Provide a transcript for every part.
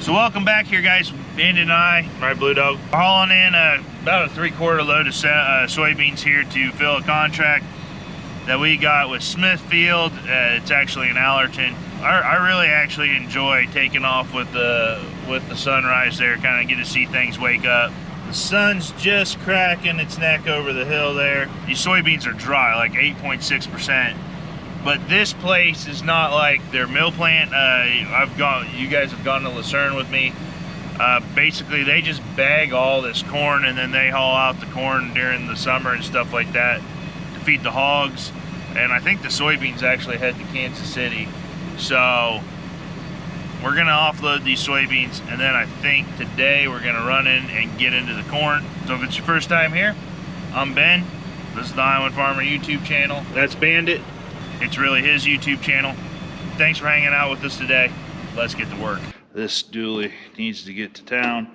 So welcome back here, guys. Bandit and I, right, Blue Dog, we're hauling in about a 3/4 load of soybeans here to fill a contract that we got with Smithfield. It's actually in Allerton. I really actually enjoy taking off with the sunrise there, kind of get to see things wake up. The sun's just cracking its neck over the hill there. These soybeans are dry, like 8.6%. But this place is not like their mill plant. You guys have gone to Lucerne with me. Basically, they just bag all this corn and then they haul out the corn during the summer and stuff like that to feed the hogs. And I think the soybeans actually head to Kansas City. So we're gonna offload these soybeans, and then I think today we're gonna run in and get into the corn. So if it's your first time here, I'm Ben. This is the iowANFarmer YouTube channel. That's Bandit. It's really his YouTube channel. Thanks for hanging out with us today. Let's get to work. This dually needs to get to town.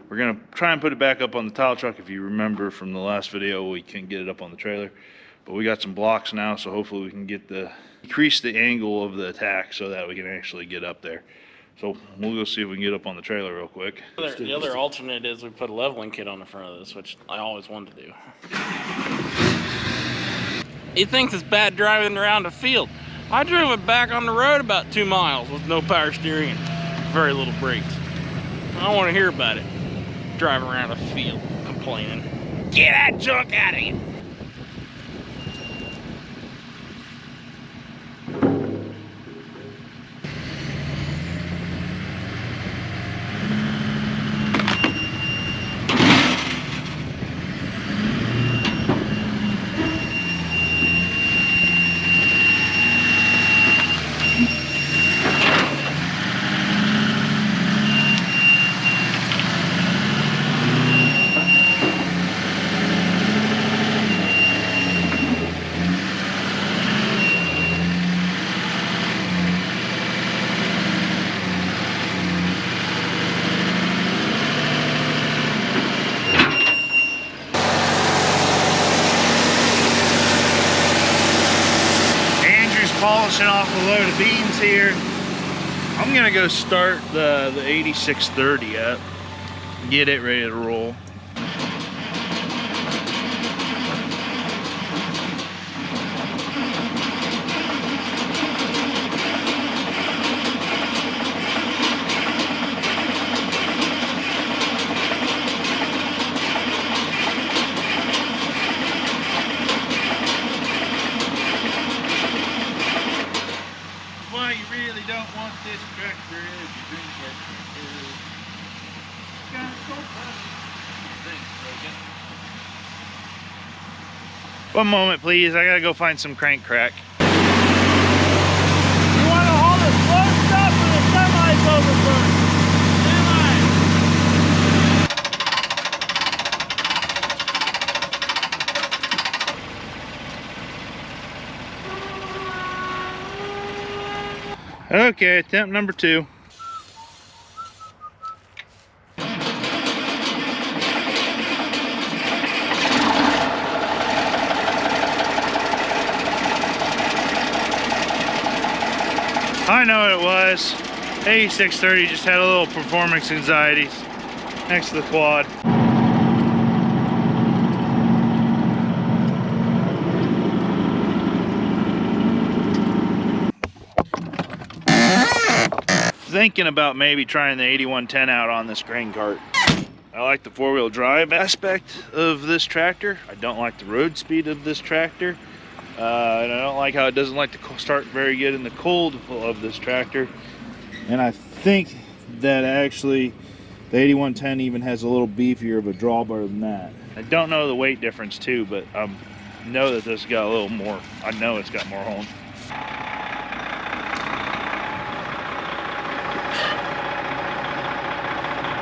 We're gonna try and put it back up on the tile truck. If you remember from the last video, we couldn't get it up on the trailer, but we got some blocks now, so hopefully we can decrease the angle of the attack so that we can actually get up there. So we'll go see if we can get up on the trailer real quick. The other alternate is we put a leveling kit on the front of this, which I always wanted to do. He thinks it's bad driving around the field. I drove it back on the road about 2 miles with no power steering and very little brakes. I don't want to hear about it. Driving around a field complaining. Get that junk out of here! Polishing off a load of beans here. I'm gonna go start the 8630 up, get it ready to roll. Don't want this tractor if you drink it. It's kind of cold. One moment, please. I gotta go find some crank crack. You want to haul the slow stuff or the semis over Okay, attempt number 2. I know what it was. 8630 just had a little performance anxieties next to the quad. Thinking about maybe trying the 8110 out on this grain cart. I like the 4-wheel drive aspect of this tractor. I don't like the road speed of this tractor. And I don't like how it doesn't like to start very good in the cold of this tractor. And I think that actually the 8110 even has a little beefier of a drawbar than that. I don't know the weight difference too, but I know that this got a little more. I know it's got more home.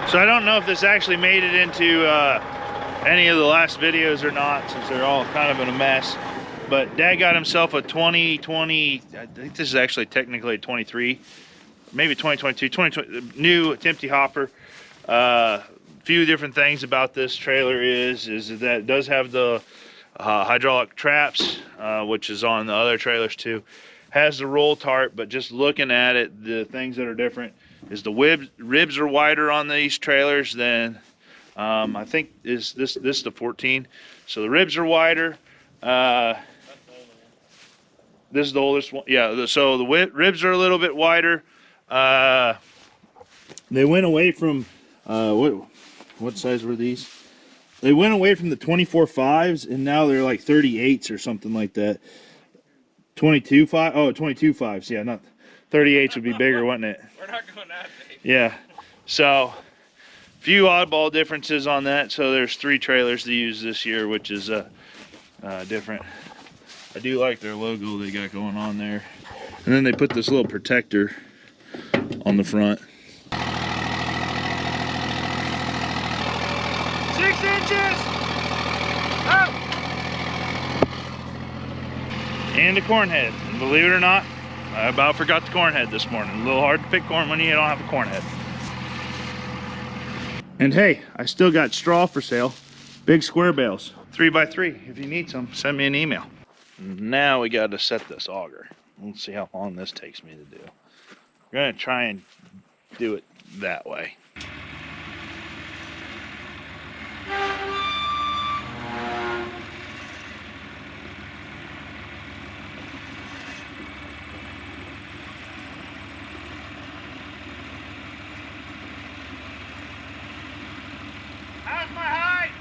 So I don't know if this actually made it into any of the last videos or not, since they're all kind of in a mess. But Dad got himself a 2020, I think this is actually technically a 23, maybe 2022, 2020, new empty hopper. Few different things about this trailer is that it does have the hydraulic traps, which is on the other trailers too. Has the roll tarp, but just looking at it, the things that are different. is the ribs are wider on these trailers than I think is this the 14. So the ribs are wider. This is the oldest one. Yeah, so the ribs are a little bit wider. They went away from what size were these? They went away from the 24.5s and now they're like 38s or something like that. 22.5. Oh, 22.5s. Yeah, not 38s would be bigger, wouldn't it? We're not going that big. Yeah. So few oddball differences on that. So there's 3 trailers to use this year, which is different. I do like their logo they got going on there. And then they put this little protector on the front. 6 inches! Up! And a corn head. And believe it or not, I about forgot the corn head this morning. A little hard to pick corn when you don't have a corn head. And hey, I still got straw for sale. Big square bales. 3x3. If you need some, send me an email. Now we got to set this auger. Let's see how long this takes me to do. We're going to try and do it that way. How's my height?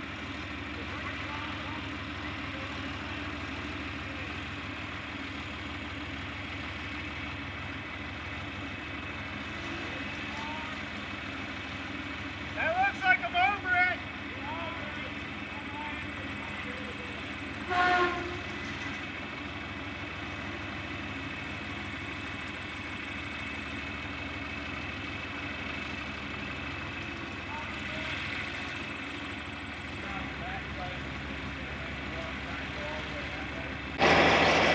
That looks like I'm over it.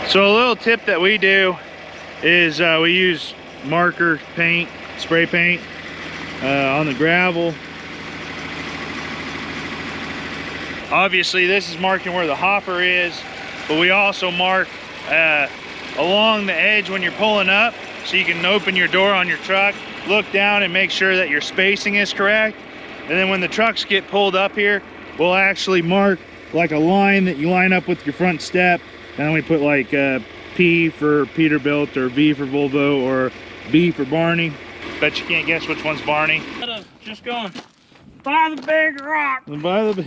So a little tip that we do is we use marker paint, spray paint on the gravel. Obviously this is marking where the hopper is, but we also mark along the edge when you're pulling up, so you can open your door on your truck, look down and make sure that your spacing is correct. And then when the trucks get pulled up here, we'll actually mark like a line that you line up with your front step. And then we put like P for Peterbilt, or V for Volvo, or B for Barney. Bet you can't guess which one's Barney. Just going, by the big rock.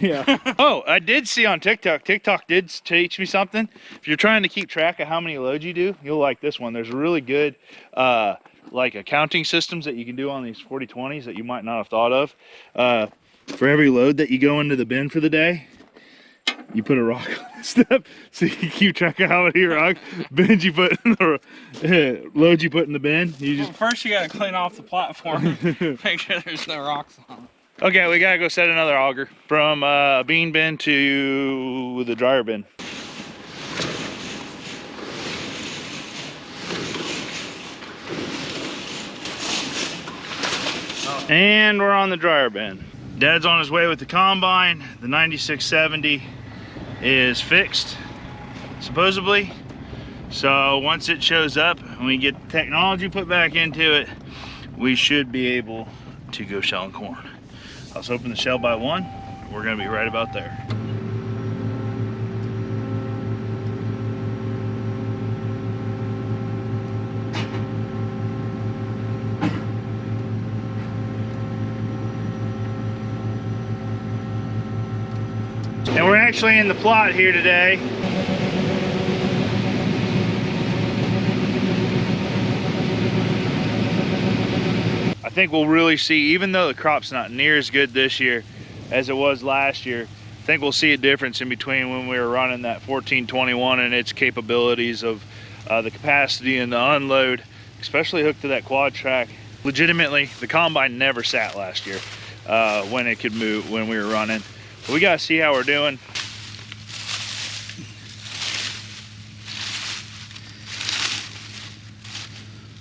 Yeah. Oh, I did see on TikTok. TikTok did teach me something. If you're trying to keep track of how many loads you do, you'll like this one. There's really good like accounting systems that you can do on these 40/20s that you might not have thought of. For every load that you go into the bin for the day, you put a rock on the step, so you can keep track of how many bins you put in the loads you put in the bin. You just first you got to clean off the platform, make sure there's no rocks on it. Okay, we gotta go set another auger from a bean bin to the dryer bin. And we're on the dryer bin. Dad's on his way with the combine. The 9670 is fixed, supposedly. So once it shows up and we get the technology put back into it, we should be able to go shelling corn. I was hoping to shell by 1. We're gonna be right about there. And we're actually in the plot here today. I think we'll really see, even though the crop's not near as good this year as it was last year, I think we'll see a difference in between when we were running that 1421 and its capabilities of the capacity and the unload, especially hooked to that quad track. Legitimately, the combine never sat last year when it could move, when we were running. But we gotta see how we're doing.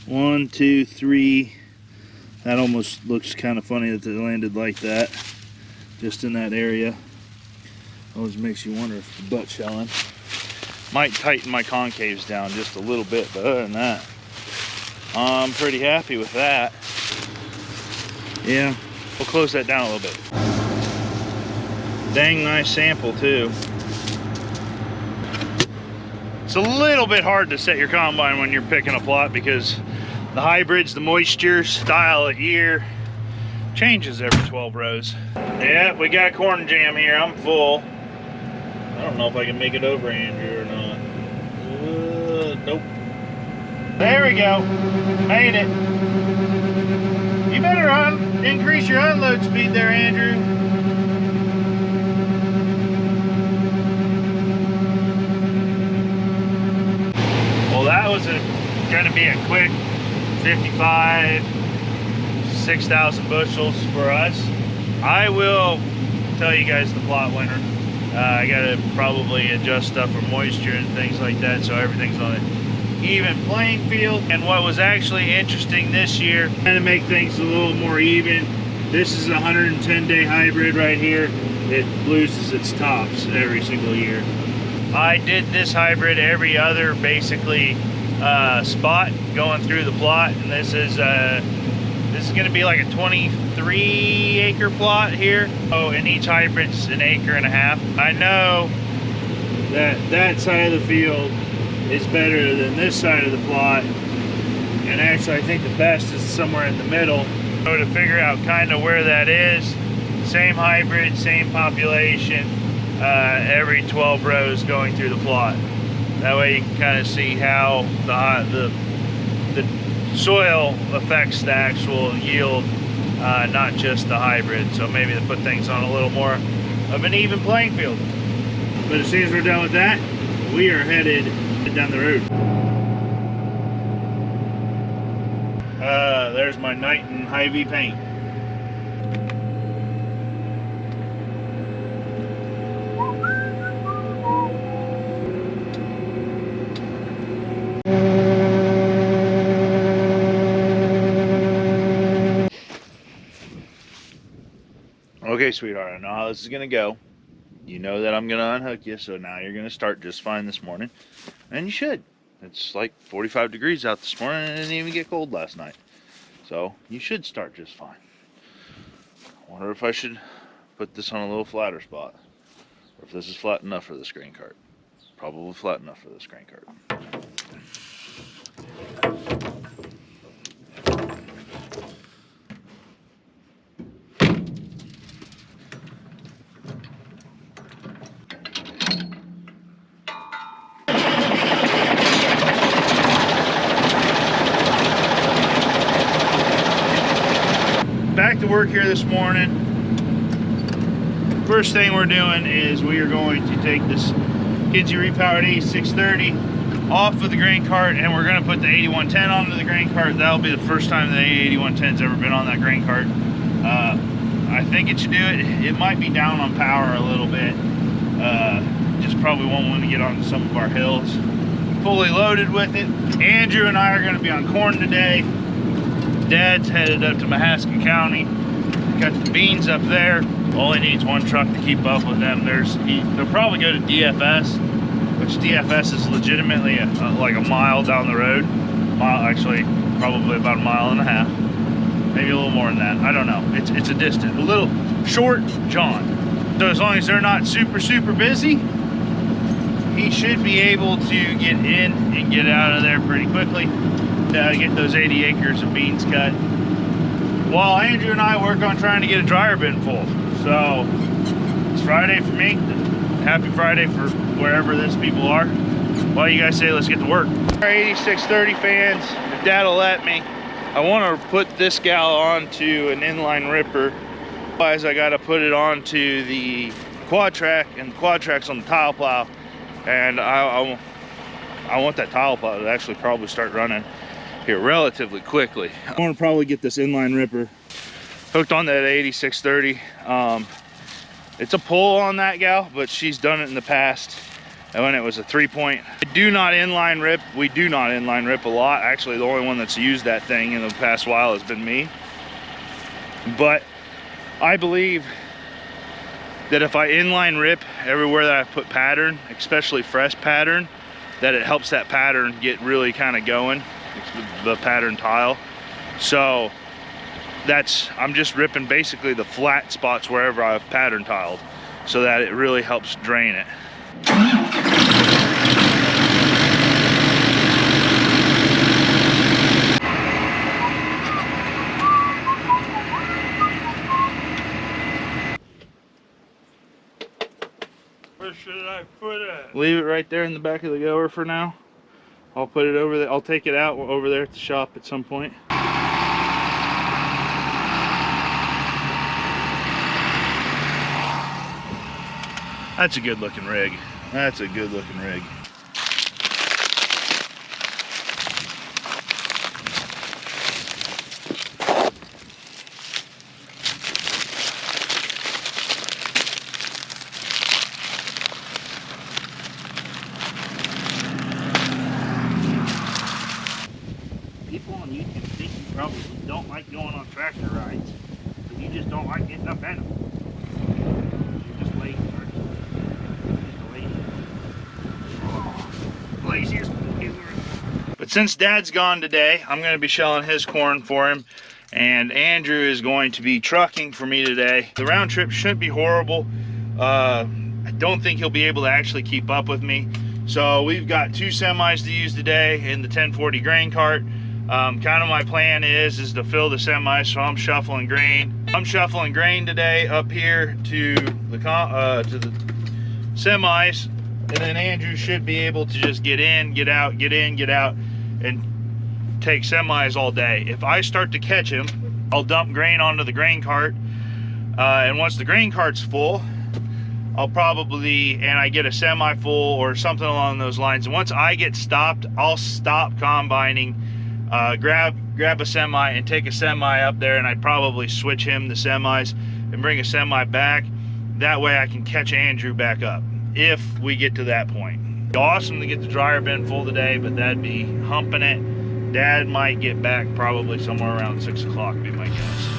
One, two, three. That almost looks kind of funny that they landed like that, just in that area. Always makes you wonder if the butt shelling. Might tighten my concaves down just a little bit, but other than that, I'm pretty happy with that. Yeah, we'll close that down a little bit. Dang nice sample too. It's a little bit hard to set your combine when you're picking a plot because the hybrids, the moisture, style of ear changes every 12 rows. Yeah, we got corn jam here. I'm full. I don't know if I can make it over Andrew or not. Nope. There we go. Made it. You better increase your unload speed there, Andrew. Well, that was going to be a quick 55, 6,000 bushels for us. I will tell you guys the plot winner. I gotta probably adjust stuff for moisture and things like that, so everything's on an even playing field. And what was actually interesting this year, trying to make things a little more even, this is a 110-day hybrid right here. It loses its tops every single year. I did this hybrid every other basically spot going through the plot, and this is going to be like a 23-acre plot here. Oh, and each hybrid's an acre and a half. I know that that side of the field is better than this side of the plot, and actually I think the best is somewhere in the middle. So to figure out kind of where that is, same hybrid, same population, every 12 rows going through the plot. That way you can kind of see how the soil affects the actual yield, not just the hybrid. So maybe to put things on a little more of an even playing field. But as soon as we're done with that, we are headed down the road. There's my Knighton Hy-Vee paint. Okay, sweetheart, I know how this is gonna go. You know that I'm gonna unhook you, so now you're gonna start just fine this morning. And you should. It's like 45 degrees out this morning and it didn't even get cold last night. So you should start just fine. I wonder if I should put this on a little flatter spot, or if this is flat enough for this grain cart. Probably flat enough for this grain cart. Back to work here this morning. First thing we're doing is we are going to take this Kinsey repowered 8630 off of the grain cart, and we're going to put the 8110 onto the grain cart. That'll be the first time the 8110's ever been on that grain cart. I think it should do it. It might be down on power a little bit. Just probably won't want to get onto some of our hills. Fully loaded with it. Andrew and I are going to be on corn today. Dad's headed up to Mahaska County. Got the beans up there. Only needs one truck to keep up with them. They'll probably go to DFS, which DFS is legitimately like a mile down the road. Actually, probably about a mile and a half. Maybe a little more than that. I don't know. It's a distance. A little short John. So as long as they're not super busy, he should be able to get in and get out of there pretty quickly. Get those 80 acres of beans cut, while Andrew and I work on trying to get a dryer bin full. So it's Friday for me. Happy Friday for wherever this people are. Well, you guys say let's get to work. Our 8630 fans, if Dad'll let me, I want to put this gal onto an inline ripper. Otherwise, I got to put it onto the quad track, and the quad track's on the tile plow. And I want that tile plow to actually probably start running here relatively quickly. I want to probably get this inline ripper hooked on that 8630. It's a pull on that gal, but she's done it in the past, and when it was a 3-point. I do not inline rip. We do not inline rip a lot. Actually, the only one that's used that thing in the past while has been me. But I believe that if I inline rip everywhere that I put pattern, especially fresh pattern, that it helps that pattern get really kind of going. The pattern tile. So I'm just ripping basically the flat spots wherever I've pattern tiled, so that it really helps drain it. Where should I put it? Leave it right there in the back of the goer for now. I'll put it over there. I'll take it out over there at the shop at some point. That's a good looking rig. That's a good looking rig. People on YouTube think you probably don't like going on tractor rides, but you just don't like getting up in them. You're just lazy, aren't you? You're just lazy. Laziest people. But since Dad's gone today, I'm going to be shelling his corn for him, and Andrew is going to be trucking for me today. The round trip shouldn't be horrible. I don't think he'll be able to actually keep up with me. So we've got 2 semis to use today in the 1040 grain cart. Kind of my plan is to fill the semis, so I'm shuffling grain. I'm shuffling grain today up here to the semis, and then Andrew should be able to just get in, get out, get in, get out, and take semis all day. If I start to catch him, I'll dump grain onto the grain cart, and once the grain cart's full, I'll probably, and I get a semi full or something along those lines, and once I get stopped, I'll stop combining, grab a semi and take a semi up there, and I'd probably switch him the semis and bring a semi back. That way I can catch Andrew back up if we get to that point. It'd be awesome to get the dryer bin full today, but that'd be humping it. Dad might get back probably somewhere around 6 o'clock, be my guess.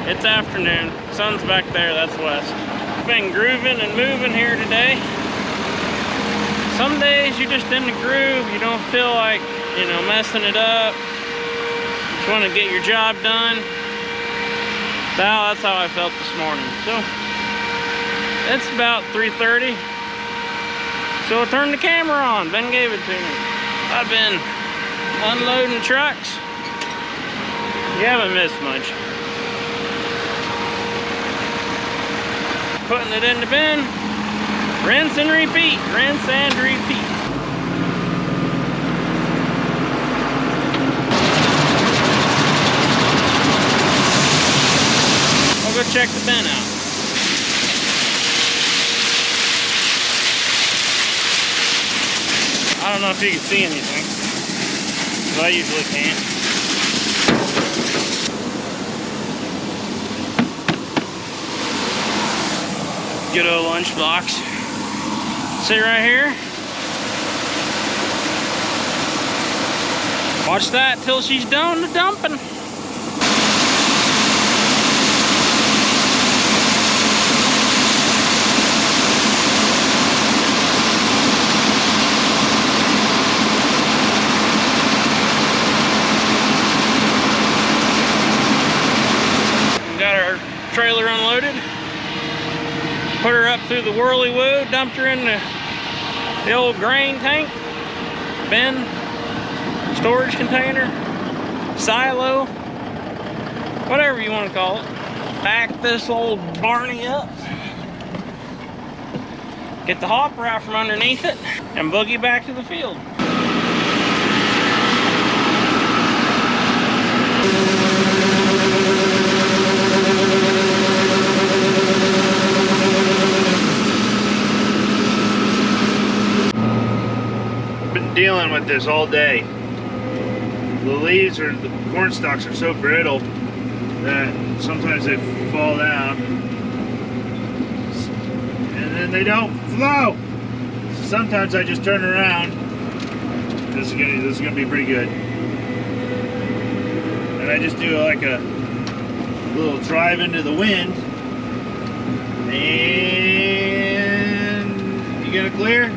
It's afternoon. Sun's back there, that's west. It's been grooving and moving here today. Some days you're just in the groove, you don't feel like, you know, messing it up. You just want to get your job done. Now that's how I felt this morning. So it's about 3:30. So I turned the camera on. Ben gave it to me. I've been unloading trucks. You haven't missed much. Putting it in the bin, rinse and repeat, rinse and repeat. I'll go check the bin out. I don't know if you can see anything, but I usually can't. Good old lunchbox. Sit right here. Watch that till she's done the dumping. We got our trailer unloaded. Put her up through the whirly-woo, dumped her in the old grain tank, bin, storage container, silo, whatever you want to call it. Back this old Barney up, get the hopper out from underneath it, and boogie back to the field. Been dealing with this all day. The leaves or the corn stalks are so brittle that sometimes they fall down and then they don't flow. So sometimes I just turn around. This is gonna be pretty good. And I just do like a little drive into the wind. And you gonna clear?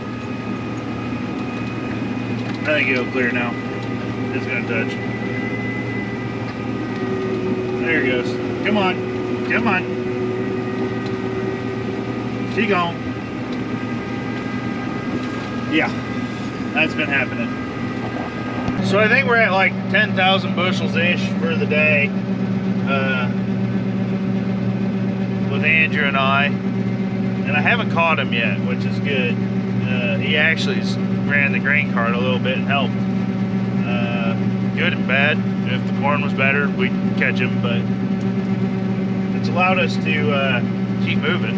I think it'll clear now. It's gonna touch. There it goes. Come on. Come on. Keep going. Yeah, that's been happening. So I think we're at like 10,000 bushels-ish for the day with Andrew and I. And I haven't caught him yet, which is good. He actually ran the grain cart a little bit and helped. Good and bad. If the corn was better, we'd catch him, but it's allowed us to keep moving.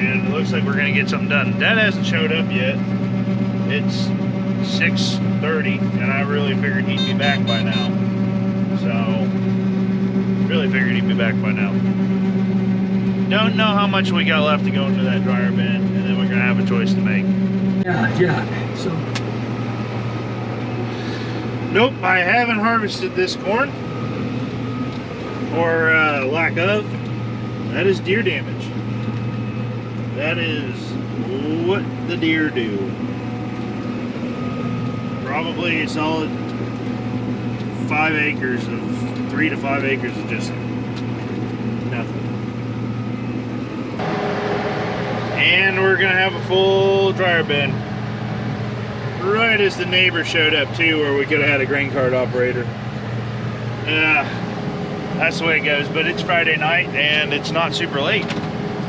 And it looks like we're gonna get something done. Dad hasn't showed up yet. It's 6:30, and I really figured he'd be back by now. So, really figured he'd be back by now. Don't know how much we got left to go into that dryer bin, and then we're gonna have a choice to make. Yeah, so. Nope, I haven't harvested this corn, or lack of. That is deer damage. That is what the deer do. Probably a solid 5 acres of 3 to 5 acres of just nothing. And we're gonna have a full dryer bin right as the neighbor showed up too, where we could have had a grain cart operator. Yeah, that's the way it goes. But it's Friday night and it's not super late,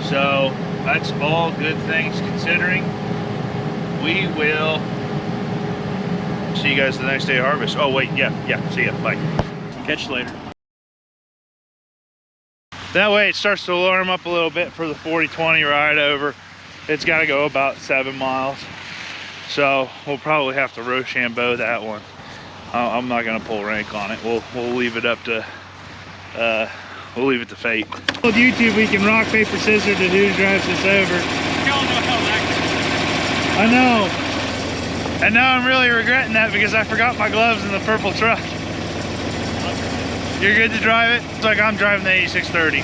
so that's all good things considering. We will see you guys the next day of harvest. Oh wait, yeah, see ya, bye. Catch you later. That way it starts to alarm up a little bit for the 40-20 ride over. It's got to go about 7 miles. So we'll probably have to Rochambeau that one. I'm not gonna pull rank on it. We'll leave it up to we'll leave it to fate. With YouTube, we can rock paper scissors to who drives this over. Y'all know how that I know. And now I'm really regretting that because I forgot my gloves in the purple truck. You're good to drive it? It's like I'm driving the 8630.